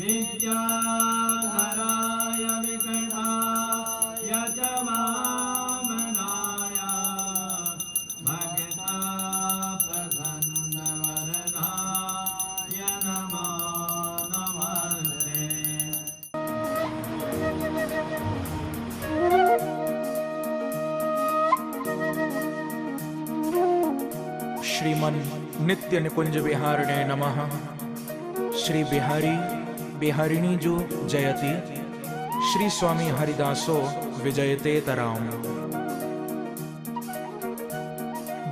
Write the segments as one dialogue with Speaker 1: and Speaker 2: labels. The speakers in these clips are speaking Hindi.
Speaker 1: विद्याधराय विकटाय च वामनाय भक्ता प्रसन्नवरदाय नमो नमस्ते।
Speaker 2: श्रीमन नित्य निकुंज विहारिणे नमः। श्री बिहारी बिहारिणी जो जयति, श्री स्वामी हरिदासो विजयते तराम।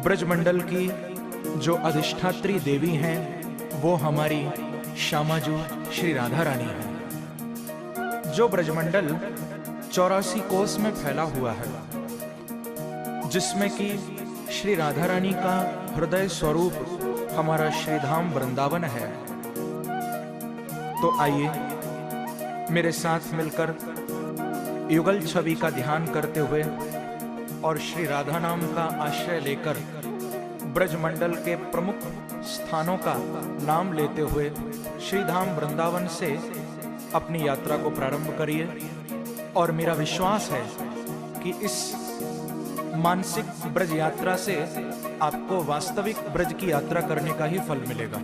Speaker 2: ब्रजमंडल की जो अधिष्ठात्री देवी हैं वो हमारी श्यामाजू श्री राधा रानी है। जो ब्रजमंडल 84 कोस में फैला हुआ है, जिसमें कि श्री राधा रानी का हृदय स्वरूप हमारा श्रीधाम वृंदावन है। तो आइए मेरे साथ मिलकर युगल छवि का ध्यान करते हुए और श्री राधा नाम का आश्रय लेकर ब्रजमंडल के प्रमुख स्थानों का नाम लेते हुए श्रीधाम वृंदावन से अपनी यात्रा को प्रारंभ करिए। और मेरा विश्वास है कि इस मानसिक ब्रज यात्रा से आपको वास्तविक ब्रज की यात्रा करने का ही फल मिलेगा।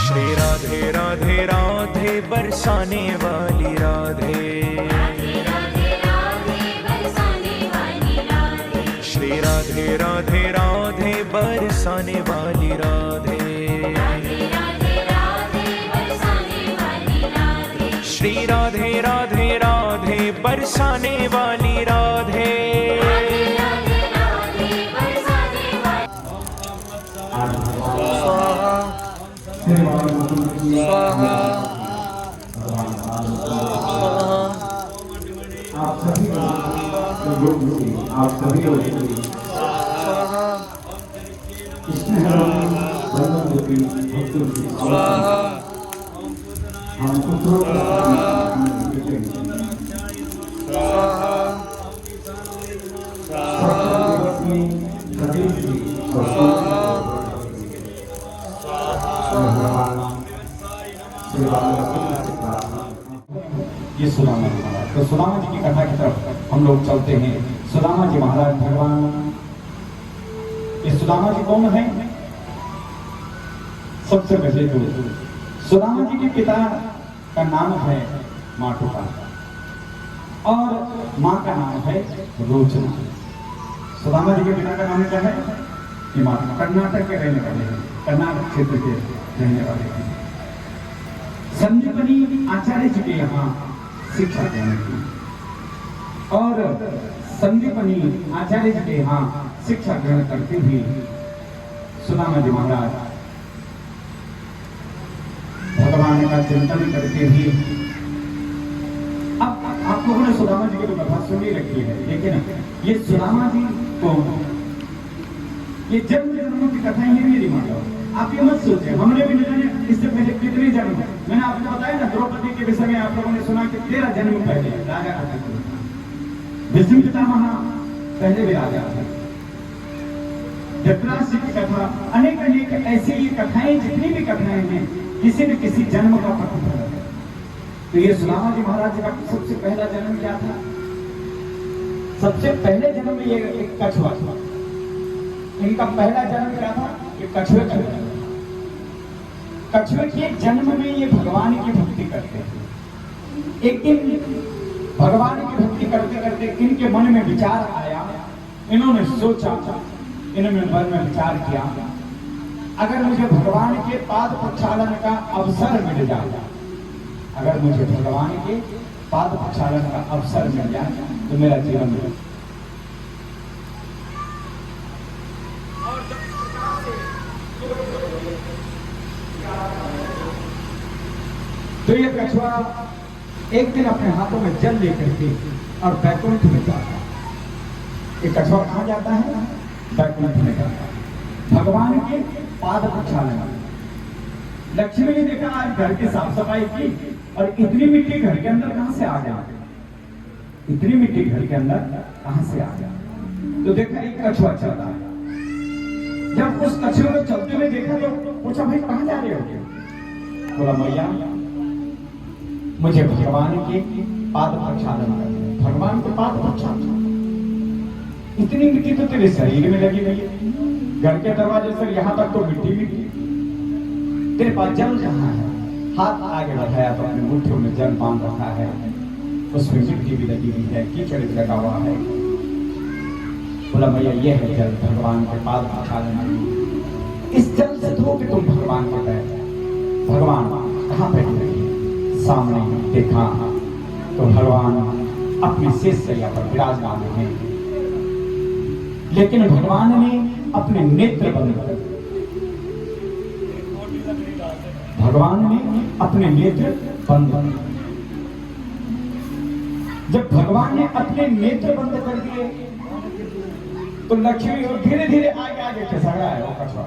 Speaker 2: श्री राधे राधे राधे बरसाने वाली राधे, श्री राधे राधे राधे बरसाने वाली राधे, श्री राधे राधे राधे बरसाने वाली राधे।
Speaker 3: आप सभी लोग ये सुदामा जी महाराज, तो सुदामा जी की कथा की तरफ हम लोग चलते हैं। सुदामा जी महाराज भगवान, ये सुदामा जी कौन है? सबसे पहले तो सुदामा जी के पिता का नाम है माटुका और माँ का नाम है रोचना। सुदामा जी के पिता का नाम क्या है? कर्नाटक के रहने वाले हैं, कर्नाटक क्षेत्र के रहने वाले हैं। संदीपनी आचार्य जी के यहाँ शिक्षा देने की और संदीपनी आचार्य जी के यहाँ शिक्षा ग्रहण करते हुए सुदामा जी महाराज भगवान का चिंतन करते हुए, अब आप लोगों ने सुदामा जी की तो कथा सुनी रखी है, लेकिन ये सुदामा जी कौन? ये जन्म जन्मों की कथाएं ही मेरी मानो। आप ये मत सोचे, हमने भी नहीं जाने इससे पहले कितने जन्म। मैंने आपको बताया ना द्रौपदी के विषय में, आप लोगों ने सुना कि 13 जन्म पहले राजा था। भीष्म पितामह पहले भी राजा थे। धृतराष्ट्र की कथा, अनेक अनेक ऐसी ये कथाएं, जितनी भी कथाएं हैं, किसी न किसी जन्म का प्रतिफल है। तो ये सुदामा जी महाराज का सबसे पहला जन्म क्या था? सबसे पहले जन्म में ये एक कछुआ था। इनका पहला जन्म क्या था? एक कछुए का जन्म। कछुए के जन्म में ये भगवान की भक्ति करते थे। एक दिन भगवान की भक्ति करते करते इनके मन में विचार आया। इन्होंने सोचा, इन्होंने मन में विचार किया, अगर मुझे भगवान के पाद प्रक्षालन का अवसर मिल जाए, अगर मुझे भगवान के पाद प्रक्षालन का अवसर मिल जाए तो मेरा जीवन मिले। तो ये कछुआ एक दिन अपने हाथों में जल लेकर के और बैकुंठ में जाता है। ये कछुआ कहाँ जाता है? बैकुंठ में जाता है। भगवान के पाद प्रक्षालन, लक्ष्मी ने देखा आज घर की साफ सफाई की और इतनी मिट्टी घर के अंदर कहां से आ गया, इतनी मिट्टी घर के अंदर कहां से आ गया। तो देखा एक कछुआ चल रहा है। जब उस कछुए को चलते हुए देखा तो पूछा भाई कहां जा रहे हो? बोला मैया मुझे भगवान के पाद प्रक्षालन करना है, भगवान के पाद प्रक्षालन। इतनी मिट्टी तो तेरे शरीर में लगी नहीं है, घर के दरवाजे से यहाँ तक तो मिट्टी मिट्टी, तेरे पास जल कहाँ है? हाथ आगे बढ़ाया तो अपने मुट्ठियों में जल बांध रखा है, उसमें मिट्टी भी लगी हुई है, कीचड़ भी लगा हुआ है। बोला भैया ये है जल, भगवान के पाद प्रक्षालन। इस जल से धो के तुम भगवान के पैर। भगवान कहाँ बैठे हैं? सामने देखा तो भगवान अपने शेष शैया पर विराजमान हैं, लेकिन भगवान ने अपने नेत्र बंद कर दिए। भगवान ने अपने नेत्र बंद कर दिए। जब भगवान ने अपने नेत्र बंद कर दिए तो लक्ष्मी धीरे धीरे आगे आगे खिसक रहा है, वो कछुआ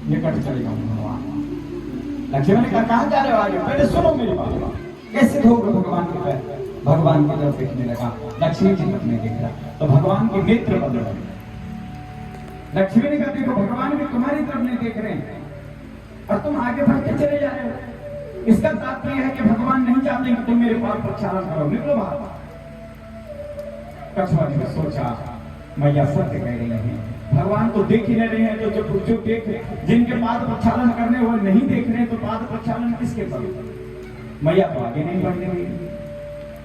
Speaker 3: निकट चलेगा भगवान। लक्ष्मी ने कहा कहां जा रहे हो? आगे पहले सुनो मेरी बात। कैसे धोगे भगवान के पैर? भगवान की तरफ देखने लगा, लक्ष्मी जी तरफ नहीं देख रहा, तो भगवान के नेत्र बंद हो गए। लक्ष्मी ने कहा देखो भगवान भी तुम्हारी तरफ नहीं देख रहे हैं और तुम आगे बढ़ते चले जा रहे हो। इसका तात्पर्य है कि भगवान नहीं चाहते कि तुम मेरे पाद प्रक्षालन करो, निकलो बाहर। कछुआ ने सोचा मैया सत्य कह रही है, भगवान तो देख ही नहीं रहे हैं, जो देख जिनके पाद प्रक्षालन करने वो नहीं देख रहे हैं, तो पाद प्रक्षालन किसके करें? मैया तो आगे नहीं बढ़ने देगी।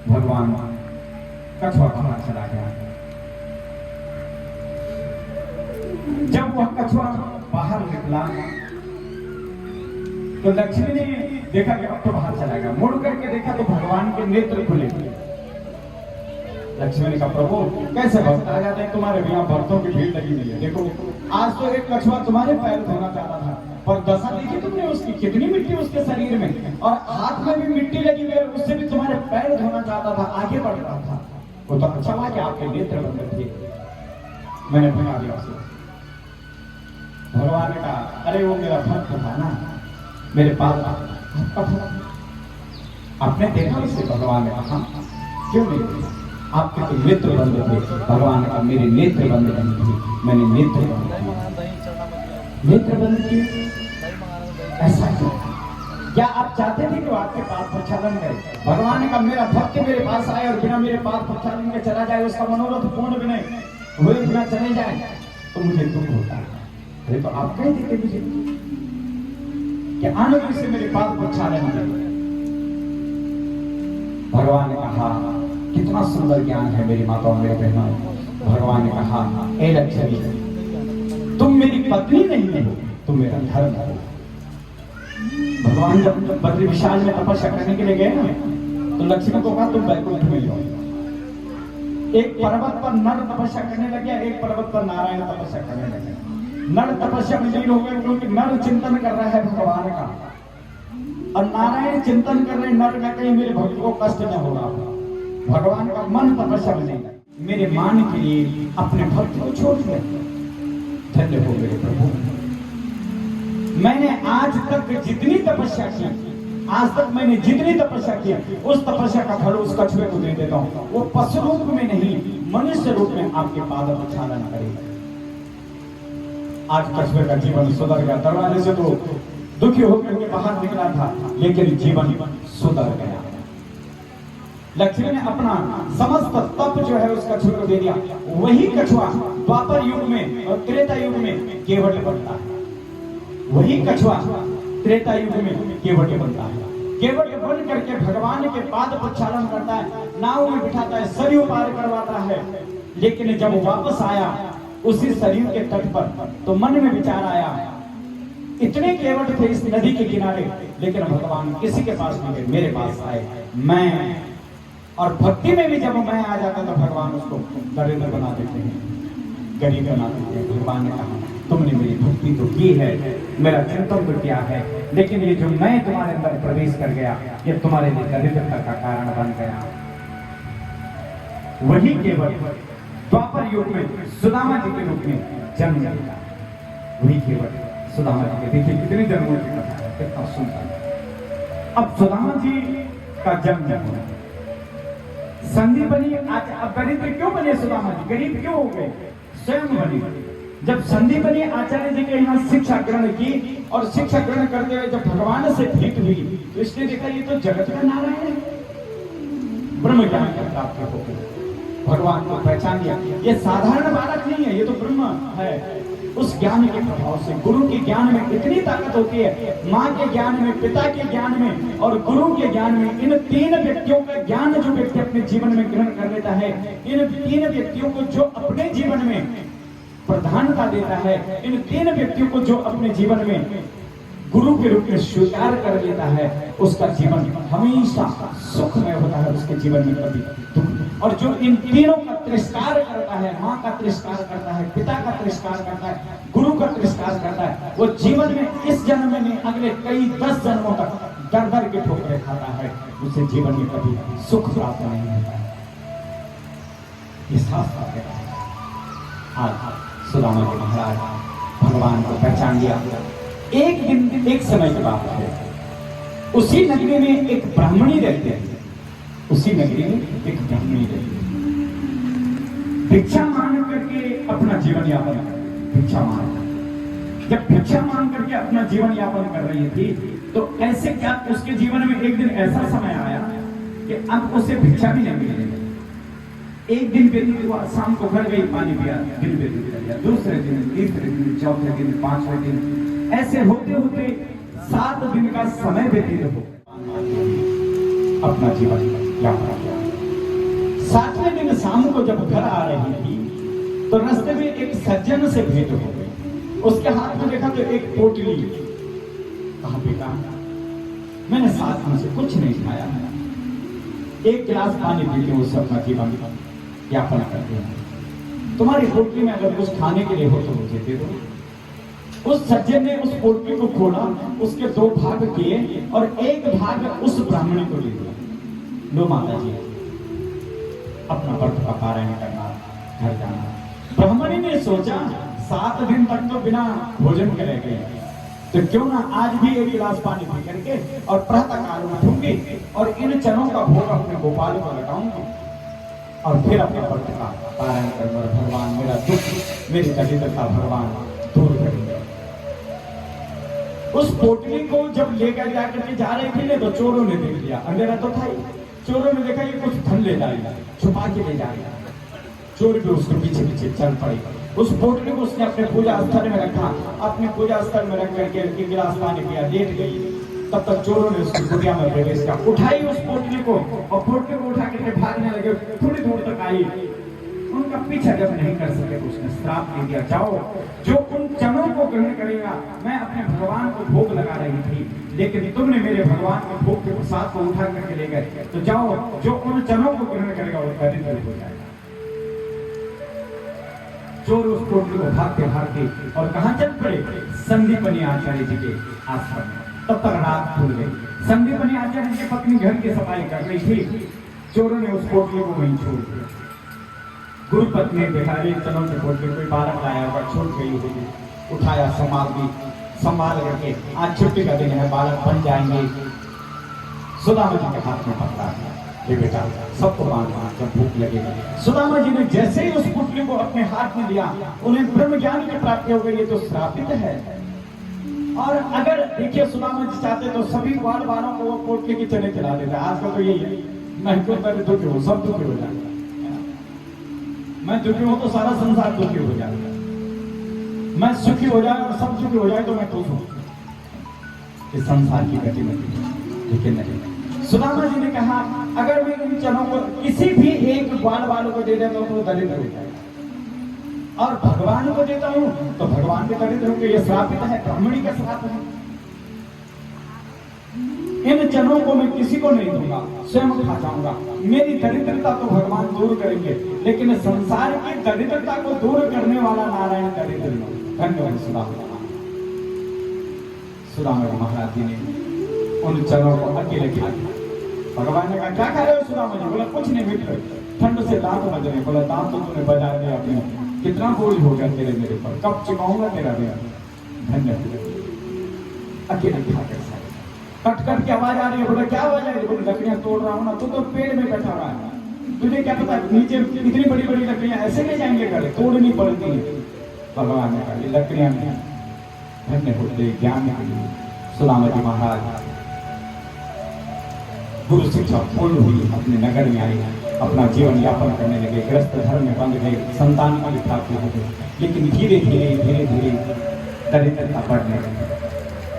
Speaker 3: भगवान कछुआ बाहर चला गया। जब वह कछुआ बाहर निकला तो लक्ष्मी ने देखा कि अब तो बाहर चला गया। मुड़ करके देखा तो भगवान के नेत्र खुले। लक्ष्मी ने कहा प्रभु कैसे भक्त आ जाते हैं तुम्हारे यहाँ, भक्तों की भीड़ लगी हुई है। देखो आज तो एक कछुआ तुम्हारे पैर धोना चाहता था, पर दशा देखी तुमने उसकी, कितनी मिट्टी उसके शरीर में, और हाथ में भी मिट्टी लगी हुई है, उससे भी तुम्हारे पैर धोना चाहता था, आगे बढ़ रहा था। वो तो अच्छा हुआ कि आपके नेत्र बंद थे, मैंने भगा दिया उसे। भगवान ने कहा अरे वो मेरा भक्त था ना, मेरे पास आपने देखा उसे? भगवान ने कहा क्यों नहीं देखा? आपके तो नेत्र बंद थे। भगवान का मेरे नेत्र बंद नहीं थे, मैंने नेत्र बंद किए। नेत्र बंद किए ऐसा क्यों? क्या आप चाहते थे कि वो आपके पाद प्रक्षालन करे? भगवान का मेरा भक्त मेरे पास आए और बिना मेरे पाद प्रक्षालन के चला जाए, उसका मनोरथ पूर्ण भी नहीं हुए बिना चले जाए तो मुझे दुख होता है। अरे तो आप कह देते मुझे कि आनंद से मेरे पाद प्रक्षालन करे। भगवान ने कहा कितना सुंदर ज्ञान है मेरी माताओं मेरे बहनों। भगवान ने कहा ए लक्ष्मी तुम मेरी पत्नी नहीं हो, तुम मेरा धर्म हो। भगवान जब बद्री विशाल में तपस्या करने के लिए गए ना, तो लक्ष्मी को कहा तुम वैकुंठ में जाओ। एक पर्वत पर नर तपस्या करने लगे, एक पर्वत पर नारायण तपस्या करने लगे। नर तपस्या में लीन हो गए क्योंकि नर चिंतन कर रहा है भगवान का, और नारायण चिंतन कर रहे नर का कहीं मेरे भक्त को कष्ट न होगा। भगवान का मन तपस्या में नहीं है, मेरे मान के लिए अपने भक्त को छोड़ दिया। धन्य हो मेरे प्रभु, मैंने आज तक जितनी तपस्या की, आज तक मैंने जितनी तपस्या की, उस तपस्या का फल उस कछुए को दे देता हूं। वो पशु रूप में नहीं, मनुष्य रूप में आपके पाद प्रक्षालन करेगा। आज कछुए का जीवन सुधर गया। दरवाजे से तो दुखी होकर के बाहर निकला था, लेकिन जीवन सुधर गया। लक्ष्मी ने अपना समस्त तप जो है उस कछुए को दे दिया। वही कछुआ द्वापर युग में और त्रेता युग में केवट बनता है। वही कछुआ त्रेता युग में केवट बनता है। केवट बन करके भगवान के पाद प्रक्षालन करता है, नाव में बिठाता है, सरयू पार करवाता है। लेकिन जब वापस आया उसी सरयू के तट पर, तो मन में विचार आया, इतने केवट थे इस नदी के किनारे, लेकिन भगवान किसी के पास नहीं गए, मेरे पास आए। मैं और भक्ति में भी जब मैं आ जाता तो भगवान उसको दरिद्र बना देते हैं, गरीब बना देते हैं। भगवान ने कहा तुमने मेरी भक्ति तो की है, मेरा चिंतन तो किया है, लेकिन ये जो मैं तुम्हारे अंदर प्रवेश कर गया, ये तुम्हारे लिए दरिद्रता का कारण बन गया। वही केवल द्वापर युग में सुदामा जी के रूप में जन्म लिया। वही केवल सुदामा जी के, देखिए कितनी जन्मों की कथा है। कितना सुंदर। अब सुदामा जी का जन्म हुआ, संदीपनी। अब गरीब क्यों बने सुदामा जी? गरीब क्यों हो गए? स्वयं बने। जब संदीपनी आचार्य जी के यहाँ शिक्षा ग्रहण की और शिक्षा ग्रहण करते हुए जब भगवान से भेंट हुई तो इसने देखा ये तो जगत का नारायण है, ब्रह्म ज्ञान का प्राप्त हो गया, भगवान को पहचान लिया। ये साधारण बालक नहीं है, ये तो ब्रह्म है। उस ज्ञान के प्रभाव से, गुरु के ज्ञान में इतनी ताकत होती है, माँ के ज्ञान में, पिता के ज्ञान में और गुरु के ज्ञान में। इन तीन व्यक्तियों का ज्ञान जो व्यक्ति अपने जीवन में ग्रहण कर लेता है, इन तीन व्यक्तियों को जो अपने जीवन में प्रधानता देता है, इन तीन व्यक्तियों को जो अपने जीवन में गुरु के रूप में स्वीकार कर लेता है, उसका जीवन हमेशा सुखमय होता है, उसके जीवन में कभी दुख। और जो इन तीनों का तिरस्कार करता है, माँ का तिरस्कार करता है, पिता का तिरस्कार करता है, गुरु का तिरस्कार करता है, वो जीवन में इस जन्म में अगले कई 10 जन्मों तक दर दर के ठोकरें खाता है, उसे जीवन में कभी सुख प्राप्त नहीं होता है। ये शास्त्र कहता है। आज सुदामा जी महाराज भगवान को पहचान लिया। एक दिन, एक समय की बात है, उसी नगरी में एक ब्राह्मणी रहती है, उसी नगरी में एक ब्राह्मणी रहती है, भिक्षा मांग करके अपना जीवन यापन कर, भिक्षा मांग। जब भिक्षा मांग करके अपना जीवन यापन कर रही थी तो ऐसे क्या उसके जीवन में एक दिन ऐसा समय आया कि अब उसे भिक्षा भी नहीं मिलेगी। एक दिन व्यतीत हुआ, शाम को घर गई, पानी पिया, दिन व्यतीत कर दिया, दूसरे दिन, तीसरे दिन, चौथे दिन, पांचवें दिन, ऐसे होते होते 7 दिन का समय व्यतीत हो अपना जीवन यापन किया। 7वें दिन शाम को जब घर आ रही थी तो रास्ते में एक सज्जन से भेंट हो गई। उसके हाथ में देखा तो एक पोटली। कहा बेटा, मैंने 7 दिन से कुछ नहीं खाया, एक गिलास पानी पी के उससे अपना जीवन यापन करते हैं, तुम्हारी पोटली में अगर कुछ खाने के लिए हो तो मुझे दे दो। उस सज्जन ने उस पोटली को खोला, उसके 2 भाग किए और एक भाग उस ब्राह्मणी को दे दिया। लो माता जी, अपना व्रत का पारायण करना, घर जाना। ब्राह्मणी ने सोचा 7 दिन तक तो बिना भोजन के रह गए, तो क्यों ना आज भी एक गिलास पानी पी करके और प्रातः काल उठूंगी और इन चनों का भोग अपने गोपाल को लगाऊंगी और फिर अपने व्रत का पारायण करूंगा। भगवान मेरा दुख, मेरी दरिद्रता भगवान दूर करेंगे। उस पोटली को जब लेकर जाकर के जा रहे थे तो चोरों ने देख लिया, अंधेरा तो था ही, चोरों ने देखा ये कुछ धन ले जाएगा, छुपा के ले जाएगा। चोर भी उसके पीछे पीछे चल पड़े। उस पोटली को उसने अपने पूजा स्थल में रखा, अपने पूजा स्थल में रख करके एक गिलास पानी पिया, लेट गई। तब तक चोरों ने उसकी कुटिया में प्रवेश किया, उठाई उस पोटली को और पोटली को उठा करके भागने लगे। थोड़ी दूर तक आई, उनका पीछा जब नहीं कर सके तो उसने श्राप दे दिया, जाओ जो उन चनों को ग्रहण करेगा, मैं अपने भगवान को भोग लगा रही थी लेकिन तुमने मेरे भगवान के भोग के प्रसाद को उठा करके ले गए, तो जाओ जो उन चनों को ग्रहण करेगा वो दरिद्र हो जाएगा। चोर उस पोटली को भागते भागते और कहां चल पड़े? संदीपनी आचार्य जी के आश्रम में। तब तक रात खुल गई। संदीपनी आचार्य जी की पत्नी घर की सफाई कर रही थी, चोरों ने उस पोटली को वहीं छोड़ दिया। गुरु पत्नी बिहारी चनों के पोटली कोई बालक लाया होगा, छूट गई होगी, उठाया, संभाल करके आज छुट्टी का दिन है, बालक बन जाएंगे। सुदामा जी के हाथ में पकड़ा है, ये बेटा सबको बांधना जब भूख लगेगी। सुदामा जी ने जैसे ही उस पुतली को अपने हाथ में लिया, उन्हें ब्रह्म ज्ञान की प्राप्ति हो गई। ये तो श्रापित है। और अगर देखिए सुदामा जी चाहते तो सभी ग्वाल वालों को वो पोटली की चने खिला देते। आजकल तो यही है, मैं क्यों पहले दुखी हूँ, सब दुखी हो जाए, मैं दुखी हूँ तो सारा संसार दुखी हो जाएगा, मैं सुखी हो जाए और सब सुखी हो जाए तो मैं खुश हूँ। इस संसार की गतिविधि लेकिन नहीं। सुदामा जी ने कहा अगर मैं इन चनों को किसी भी एक ग्वाल वालों को दे देता हूं तो दरिद्र हो जाएगा, और भगवान को देता हूं तो भगवान के दरिद्र होंगे। ये श्रापित है, ब्राह्मणी का श्राप है। इन चनों को मैं किसी को नहीं दूंगा, स्वयं खा जाऊंगा। मेरी दरिद्रता तो भगवान दूर करेंगे, लेकिन संसार की दरिद्रता को दूर करने वाला नारायण दरिद्र नहीं। धन्यवाद सुदामा जी महाराज जी ने उन चनों को अकेले खा लिया। भगवान ने कहा क्या खा रहे हो सुदामा जी? बोला कुछ नहीं मित्र, ठंड से दांत बज रहे। बोला दांत तो तूने बजा दिया अपने, कितना बोझ हो गया तेरे मेरे पर, कब चुकाऊंगा तेरा मेरा। धन्यवाद। अकेले खाकर सारे कट कट की आवाज आ रही है। बोला क्या आवाज आ रही है? बोले लकड़ियां तोड़ रहा हूँ ना। तू तो पेड़ में बैठा हुआ है, तुझे क्या पता नीचे इतनी बड़ी बड़ी लकड़ियां ऐसे ले जाएंगे घर, तोड़नी पड़ती है। भगवान ने कहा ये लकड़ियां नहीं, धन्य होते ज्ञान के लिए। सुदामा जी महाराज गुरु शिक्षा पूर्ण हुई, अपने नगर में आए, अपना जीवन यापन करने लगे, गृहस्थ धर्म में बंध गए, संतान की प्राप्ति हो गई। लेकिन धीरे धीरे धीरे धीरे दरिद्रता बढ़ने लगी,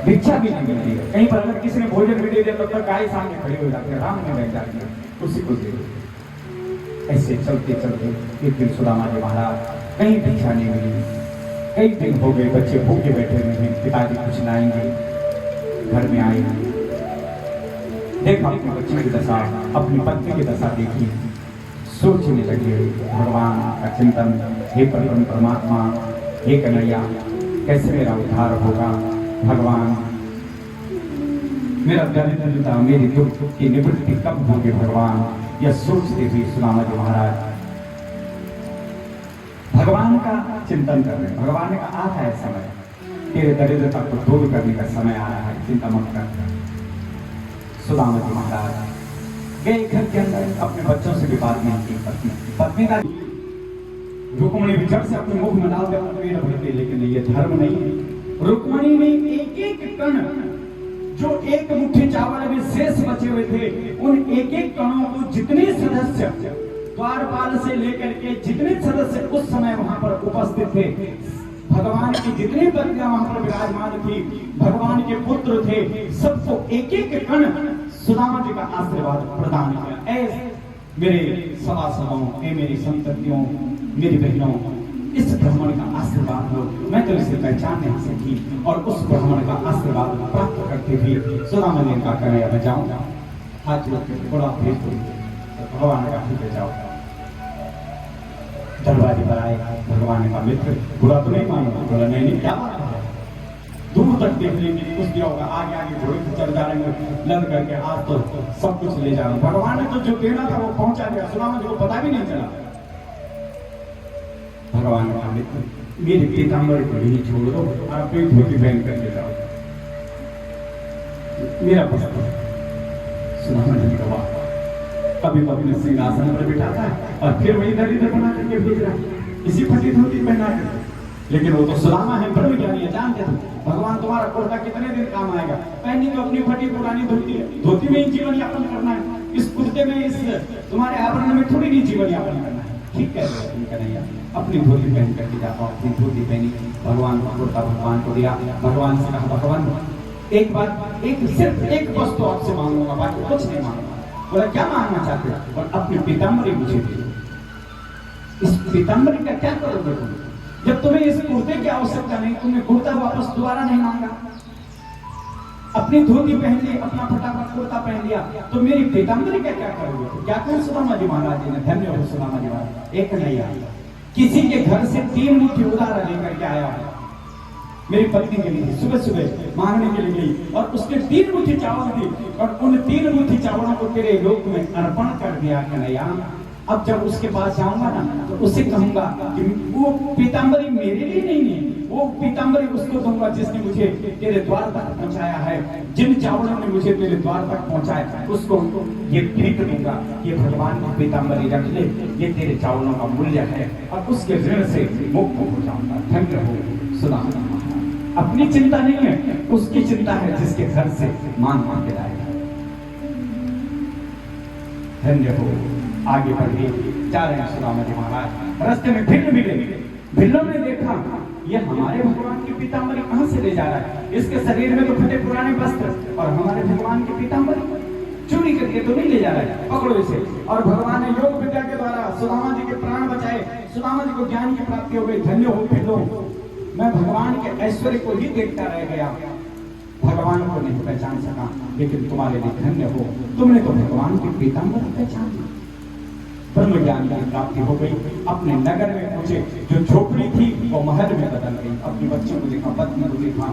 Speaker 3: भिक्षा भी नहीं मिलती है। कहीं पर अगर किसी ने भोजन भी दे दिया तब तक गाय सामने खड़े हो जाते हैं, राम में बैठ जाते हैं, उसी को दे देते। ऐसे चलते चलते एक दिन सुदामा जी महाराज कहीं भिक्षा नहीं मिली, कई दिन हो गए, बच्चे भूखे बैठे हुए हैं, पिताजी कुछ लाएंगे, घर में आए, देखा अपने बच्चे की दशा, अपनी पत्नी की दशा देखी, सोचने लगे भगवान का चिंतन, हे परमात्मा, हे कन्हैया, कैसे मेरा उद्धार होगा भगवान, मेरा दरिद्रता, मेरी दुख की निवृत्ति कब होगी भगवान। यह सोचते हुए सुदामा जी महाराज भगवान का चिंतन कर रहे। भगवान ने कहा आ रहा है समय, तेरे दरिद्रता को दूर करने का समय आ रहा है, चिंता मत कर। सुदामा जी महाराज गए घर के अंदर, अपने बच्चों से भी बात नहीं की। पत्नी का रुक्मणी भी जब से अपने मुख में डाल कर पेड़ भरते, लेकिन ये धर्म नहीं है। रुक्मणी ने एक एक कण, जो एक मुट्ठी चावल में शेष बचे हुए थे, उन एक एक कणों को जितने सदस्य द्वारपाल से लेकर के जितने सदस्य उस समय वहां पर उपस्थित थे, भगवान की जितनी पत्नियां वहां पर विराजमान थी, भगवान के पुत्र थे, सबको एक एक कण सुदामा जी का आशीर्वाद प्रदान किया। ऐसे मेरे सभासदों, मेरी संततियों, मेरी बहनों, इस ब्राह्मण का आशीर्वाद लो, मैं तो इसे पहचान नहीं सकी। और उस ब्राह्मण का आशीर्वाद प्राप्त करते हुए सुदामा जी का कन्हैया मैं जाऊंगा, हाथ जोड़ के बड़ा भेज दो, भगवान का ठीक है जाओ। दरबारी पर आए, भगवान का मित्र, बुरा तो नहीं मानो? बोला नहीं नहीं, क्या बात है, दूर तक देख लेंगे, कुछ दिया होगा, आगे आगे घोड़े से चल जा रहे हैं, लड़ करके आज तो सब कुछ ले जा रहे हैं। भगवान ने तो जो देना था वो पहुंचा दिया, सुदामा जी को पता भी नहीं चला। भगवान का मित्र, मेरे पीताम्बर को यही छोड़ दो और अपनी धोती पहन करके जाओ, मेरा वस्त्र। सुदामा जी का वाह, कभी अपने सिंहासन पर बिठाता है और फिर वही दरिद्र बना करके भेज रहा है, इसी फटी धोती पहना कर। लेकिन वो तो सुदामा है, ब्रह्म ज्ञानी है, जानते थे भगवान तुम्हारा कुर्ता कितने दिन काम आएगा, पहनी तो अपनी फटी पुरानी धोती है, धोती में ही जीवन यापन करना है, इस कुर्ते में, इस तुम्हारे आवरण में थोड़ी नहीं जीवन यापन करना है। ठीक कह रहे हो कन्हैया, अपनी धोती पहन करके जाता हूँ, अपनी धोती पहनी, भगवान का कुर्ता भगवान को दिया। भगवान से कहा भगवान एक बात, एक सिर्फ एक वस्तु आपसे मांगूंगा, बाकी कुछ नहीं मांगूंगा। बोला क्या मांगना चाहते हो? और अपनी पीताम्बरी मुझे दे। इस पीताम्बरी का क्या करोगे तुम, जब तुम्हें इस कुर्ते की आवश्यकता नहीं, तुमने कुर्ता वापस दोबारा नहीं मांगा, अपनी धोती पहन ली, अपना फटाफट कुर्ता पहन लिया, तो मेरी पीताम्बरी का क्या करोगे? क्या कहा सुदामा जी महाराज जी ने? धन्य हो सुदामा जी महाराज, एक नहीं आया, किसी के घर से 3 मुट्ठी उधार लेकर के आया, मेरी पत्नी के लिए सुबह सुबह मांगने के लिए गई और उसके 3 मुट्ठी चावल दी और उन 3 मुट्ठी चावलों को तेरे लोक में अर्पण कर दिया कन्हैया। अब जब उसके पास जाऊंगा ना तो उससे कहूंगा कि वो पीताम्बरी मेरे लिए नहीं है, वो पीताम्बरी उसको दूंगा जिसने मुझे तेरे द्वार तक पहुंचाया है, जिन चावलों ने मुझे तेरे द्वार तक पहुंचाया उसको ये भेंट दूंगा, ये भगवान की पीताम्बरी रख ले, ये तेरे चावलों का मूल्य है और उसके ऋण से मुक्त हो जाऊंगा। धन्य हो सुदामा। अपनी चिंता नहीं है, उसकी चिंता है जिसके घर से मांग मांग के लाएगा। धन्य हो। आगे बढ़े जा रहे हैं सुदामा जी महाराज, रास्ते में भिल्ल मिले, भिल्लों ने देखा ये हमारे भगवान की पीताम्बरी कहां से ले जा रहा है, इसके शरीर में तो फटे पुराने वस्त्र और हमारे भगवान की पीताम्बरी चोरी करके तो नहीं ले जा रहा है, पकड़ो इसे। और भगवान ने योग विद्या के द्वारा सुदामा जी के प्राण बचाए, सुदामा जी को ज्ञान की प्राप्ति हो गई। धन्य हो भिल्लो, मैं भगवान के ऐश्वर्य को ही देखता रह गया, भगवान को नहीं पहचान सका, लेकिन तुम्हारे लिए धन्य हो, तुमने तो भगवान की पीताम्बरी पहचान ली। ब्रह्म ज्ञान की प्राप्ति हो गई। अपने नगर में पहुंचे, जो झोपड़ी थी वो महल में बदल गई। अपने बच्चों को देखा, पत्नी को देखा,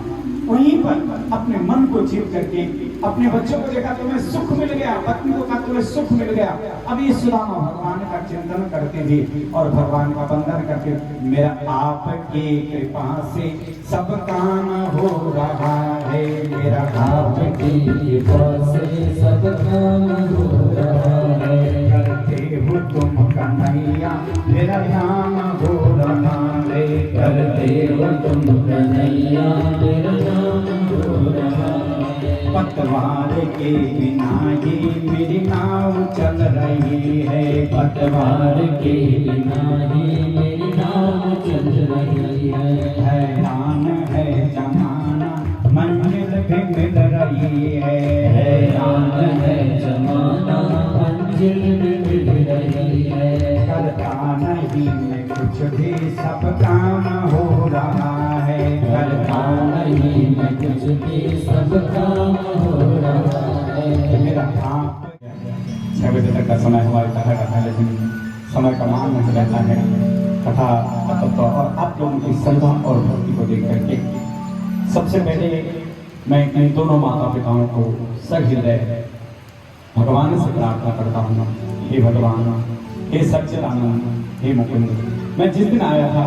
Speaker 3: वहीं पर अपने मन को जीत करके अपने बच्चों को देखा तो मैं सुख मिल गया, पत्नी को कहा तुम्हें सुख मिल गया। अब ये सुदामा भगवान का चिंतन करते थे और भगवान का वंदन करके, मेरा आपकी कृपा से सब काम हो रहा है, मेरा आपकी कृपा से सब काम हो रहा है, करते हो तुम कन्हैया मेरा नाम हो रहा है, करते हो तुम कन्हैया मेरा नाम हो रहा है, पतवार के बिना ही मेरी नाव चल रही है, पतवार के बिना ही मेरी नाव चल रही है, हैरान है जमाना मंजिल भी मिल रही है, हैरान है जमाना मंजिल भी मिल रही है, करता नहीं मैं कुछ भी सब काम हो रहा है, करता नहीं मैं कुछ भी सब काम हो रहा है, मेरा आप 6 बजे तक का समय हमारी कथा का है, लेकिन समय का मान नहीं रहता है कथा का तत्व और आप लोगों की श्रद्धा और भक्ति को देख करके। सबसे पहले मैं इन दोनों माता पिताओं को सहृदय भगवान से प्रार्थना करता हूँ, हे भगवान, हे सच्चिदानंद, हे मुकुंद। मैं जिस दिन आया था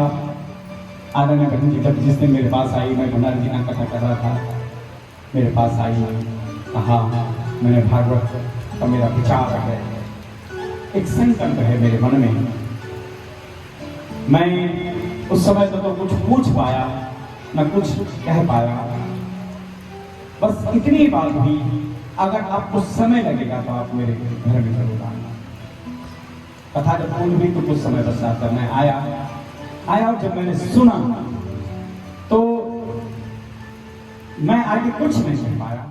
Speaker 3: आदरणीय बहन जी, जब जिस दिन मेरे पास आई, मैं भंडारी जी का कथा कर रहा था, मेरे पास आई, कहा मैंने भागवत का मेरा विचार है, एक संकल्प है मेरे मन में। मैं उस समय तो कुछ पूछ पाया न कुछ कह पाया, बस इतनी बात भी, अगर आपको समय लगेगा तो आप मेरे घर में जरूर आना। कथा जब पूर्ण हुई तो कुछ समय पश्चात मैं आया और जब मैंने सुना तो मैं आगे कुछ नहीं सुन पाया।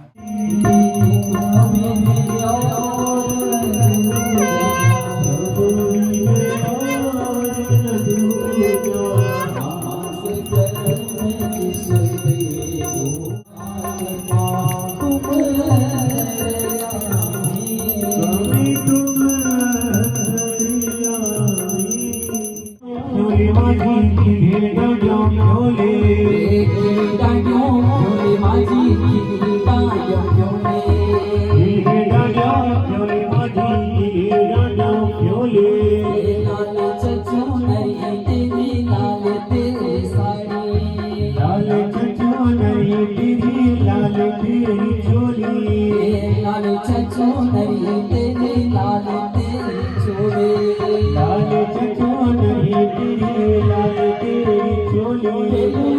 Speaker 4: लाल चचो नहीं तेरी लाल तेरी चोली।